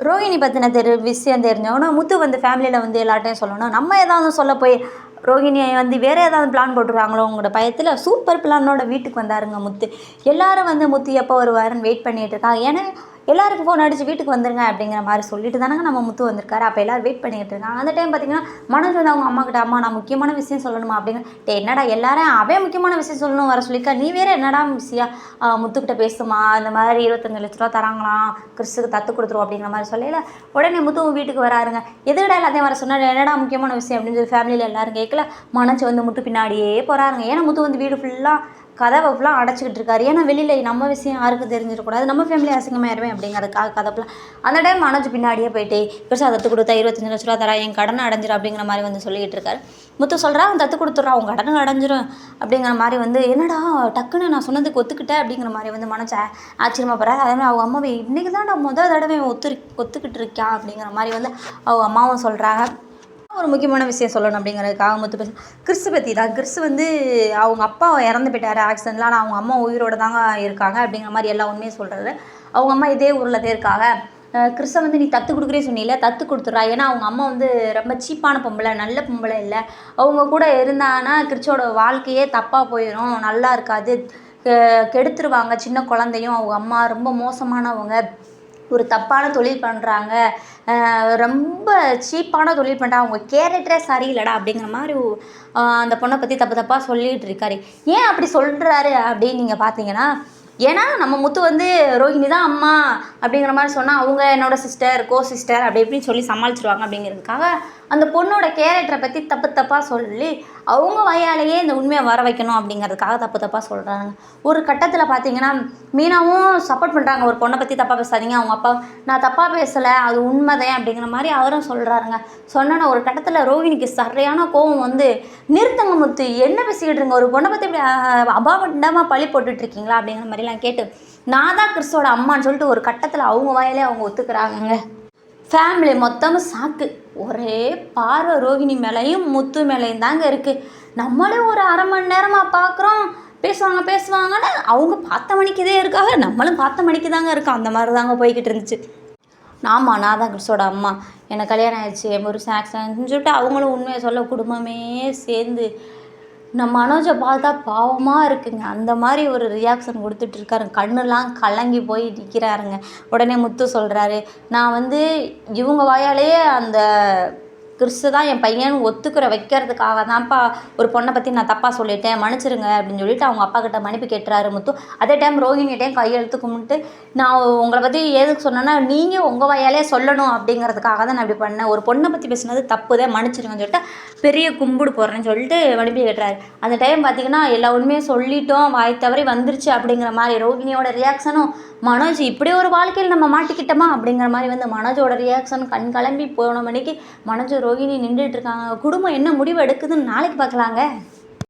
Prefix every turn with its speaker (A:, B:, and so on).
A: ரோகிணி பற்றின விஷயம் தெரிஞ்சவொன்னே முத்து வந்து ஃபேமிலியில் வந்து எல்லார்ட்டையும் சொல்லணும். நம்ம ஏதாவது சொல்ல போய் ரோகிணியை வந்து வேறு ஏதாவது பிளான் போட்டுருவாங்களோங்கிற பயத்தில் சூப்பர் பிளானோட வீட்டுக்கு வந்தாருங்க முத்து. எல்லாரும் வந்து முத்து எப்போ வருவாருன்னு வெயிட் பண்ணிகிட்டு இருக்காங்க. ஏன்னா எல்லாருக்கும் ஃபோன் அடித்து வீட்டுக்கு வந்துருங்க அப்படிங்கிற மாதிரி சொல்லிட்டு தானங்க நம்ம முத்து வந்திருக்காரு. அப்போ எல்லோரும் வெயிட் பண்ணிக்கிட்டு இருக்காங்க. அந்த டைம் பார்த்திங்கன்னா மனோஜ் வந்து அவங்க அம்மா கிட்ட, அம்மா நான் முக்கியமான விஷயம் சொல்லணுமா அப்படிங்க. என்னடா எல்லாரும் அவன் முக்கியமான விஷயம் சொல்லணும் வர சொல்லிக்கா, நீ வேறு என்னடா விஷயம் முத்துக்கிட்ட பேசுமா, இந்த மாதிரி 25 லட்ச ரூபா தராங்களாம், கிறிஸ்துக்கு தத்து கொடுத்துரும் அப்படிங்கிற மாதிரி சொல்லல. உடனே முத்து வீட்டுக்கு வராருங்க. எதுக்கடா எல்லாத்தையும் வர சொன்னால், என்னடா முக்கியமான விஷயம் அப்படின்னு சொல்லி ஃபேமிலியில் எல்லாரும் கேட்கல. மனோஜ் வந்து முத்து பின்னாடியே போகிறாருங்க. ஏன்னா முத்து வந்து வீடு ஃபுல்லாக கதவை ஃபுல்லாக அடைச்சிக்கிட்டு இருக்காரு. ஏன்னா வெளியில் நம்ம விஷயம் யாருக்கும் தெரிஞ்சிடக்கூடாது, நம்ம ஃபேமிலி அசிங்கமாயிருவேன் அப்படிங்கிறதுக்காக கதப்பெல்லாம். அந்த டைம் மனோஜ் பின்னாடியே போயிட்டு பெருசாக தத்து கொடுத்தா 25 லட்ச ரூபா தரா, என் கடனை அடைஞ்சிரும் அப்படிங்கிற மாதிரி வந்து சொல்லிக்கிட்டு இருக்காரு. முத்து சொல்கிறா, அவன் தத்து கொடுத்துட்றான், அவங்க கடனை அடைஞ்சிரும் அப்படிங்கிற மாதிரி வந்து, என்னடா டக்குன்னு நான் சொன்னதுக்கு ஒத்துக்கிட்டேன் அப்படிங்கிற மாதிரி வந்து மனோஜ் ஆச்சரியமாக போகிறாரு. அதே மாதிரி அவங்க அம்மாவை இன்றைக்கி தான் நான் தடவை ஒத்துக்கிட்டு இருக்கான் அப்படிங்கிற மாதிரி வந்து அவங்க அம்மாவும் சொல்கிறாங்க. ஒரு முக்கியமான விஷயம் சொல்லணும் அப்படிங்கிறதுக்காக முத்து பேச கிறிஸ் பற்றி தான். கிறிஸ் வந்து அவங்க அப்பா இறந்து போயிட்டார் ஆக்சிடென்ட்டில், ஆனால் அவங்க அம்மா உயிரோடு தாங்க இருக்காங்க அப்படிங்கிற மாதிரி எல்லா உண்மையும் சொல்கிறாரு. அவங்க அம்மா இதே ஊரில் தான் இருக்காங்க. கிறிஸை வந்து நீ தத்து கொடுக்குறே சொன்னீல, தத்து கொடுத்துட்றா. ஏன்னா அவங்க அம்மா வந்து ரொம்ப சீப்பான பொம்பளை, நல்ல பொம்பளை இல்லை. அவங்க கூட இருந்தாங்கன்னா கிறிஸோட வாழ்க்கையே தப்பாக போயிடும், நல்லா இருக்காது, கெடுத்துருவாங்க. சின்ன குழந்தையும் அவங்க அம்மா ரொம்ப மோசமானவங்க, ஒரு தப்பான தொழில் பண்ணுறாங்க, ரொம்ப சீப்பான தொழில் பண்ணுறாங்க, அவங்க கேரக்டரே சரியில்லடா அப்படிங்கிற மாதிரி அந்த பொண்ணை பற்றி தப்பாக சொல்லிகிட்டு இருக்காரு. ஏன் அப்படி சொல்கிறாரு அப்படின்னு நீங்கள் பார்த்தீங்கன்னா, ஏன்னா நம்ம முத்து வந்து ரோஹிணி தான் அம்மா அப்படிங்கிற மாதிரி சொன்னால் அவங்க என்னோடய சிஸ்டர், சிஸ்டர் அப்படி இப்படின்னு சொல்லி சமாளிச்சிருவாங்க அப்படிங்கிறதுக்காக அந்த பொண்ணோட கேரக்டரை பற்றி தப்பாக சொல்லி அவங்க வாயாலேயே இந்த உண்மையை வர வைக்கணும் அப்படிங்கிறதுக்காக தப்பாக சொல்கிறாங்க. ஒரு கட்டத்தில் பார்த்தீங்கன்னா மீனாவும் சப்போர்ட் பண்ணுறாங்க, ஒரு பொண்ணை பற்றி தப்பாக பேசாதீங்க, அவங்க அப்பா நான் தப்பாக பேசலை, அது உண்மைதான் அப்படிங்கிற மாதிரி அவரும் சொல்கிறாருங்க. சொன்னா ஒரு கட்டத்தில் ரோஹிணிக்கு சரியான கோவம் வந்து, நிறுத்துங்க முத்து, என்ன பேசிக்கிட்டு இருங்க, ஒரு பொண்ணை பற்றி இப்படி அபாவண்டமாக பழி போட்டுட்ருக்கீங்களா அப்படிங்கிற மாதிரிலாம் கேட்டு, நான் தான் கிறிஸ்தோட அம்மான்னு சொல்லிட்டு ஒரு கட்டத்தில் அவங்க வாயிலே அவங்க ஒத்துக்கிறாங்கங்க. ஃபேமிலி மொத்தமும் சாக்கு, ஒரே பார்வை ரோஹிணி மேலேயும் முத்து மேலேயும் தாங்க இருக்குது. நம்மளே ஒரு அரை மணி நேரமாக பார்க்குறோம், பேசுவாங்கன்னு அவங்க பார்த்த மணிக்குதே இருக்காங்க, நம்மளும் பார்த்த மணிக்கு தாங்க இருக்கோம். அந்த மாதிரி தாங்க போய்கிட்டு இருந்துச்சு. நான் தான் கிறிஸ்தோட அம்மா, எனக்கு கல்யாணம் ஆயிடுச்சு, ஒரு ஆக்சிடென்ட்னு சொல்லிட்டு அவங்களும் உண்மையை சொல்ல குடும்பமே சேர்ந்து நம்ம மனோஜை பார்த்தா பாவமாக இருக்குங்க. அந்த மாதிரி ஒரு ரியாக்ஷன் கொடுத்துட்ருக்காரு, கண்ணெல்லாம் கலங்கி போய் நிற்கிறாருங்க. உடனே முத்து சொல்கிறாரு, நான் வந்து இவங்க வாயாலேயே அந்த கிறிஸ்து தான் என் பையன் ஒத்துக்கிற வைக்கிறதுக்காக தான்ப்பா ஒரு பொண்ணை பற்றி நான் தப்பாக சொல்லிட்டேன், மன்னிச்சிருங்க அப்படின்னு சொல்லிட்டு அவங்க அப்பா கிட்ட மன்னிப்பு கேட்டுறாரு முத்து. அதே டைம் ரோஹிணிகிட்டையும் கையெழுத்து கும்பிட்டு, நான் உங்களை பற்றி எதுக்கு சொன்னேன்னா நீங்கள் உங்கள் வாயாலே சொல்லணும் அப்படிங்கிறதுக்காக தான் நான் இப்படி பண்ணேன், ஒரு பொண்ணை பற்றி பேசுனது தப்பு தான், மன்னிச்சிருங்கன்னு சொல்லிட்டு பெரிய கும்பிடு போடுறேன்னு சொல்லிட்டு மன்னிப்பு கேட்டுறாரு. அந்த டைம் பார்த்திங்கன்னா எல்லா உண்மையும் சொல்லிட்டோம், வாய் தவறி வந்துருச்சு அப்படிங்கிற மாதிரி ரோஹிணியோட ரியாக்ஷனும், மனோஜ் இப்படி ஒரு வாழ்க்கையில் நம்ம மாட்டிக்கிட்டோமா அப்படிங்கிற மாதிரி வந்து மனோஜோட ரியாக்ஷன் கண் கிளம்பி போன மணிக்கு மனோஜ் ரோஹிணி நின்றுட்டு இருக்காங்க. குடும்பம் என்ன முடிவு எடுக்குதுன்னு நாளைக்கு பார்க்கலாங்க.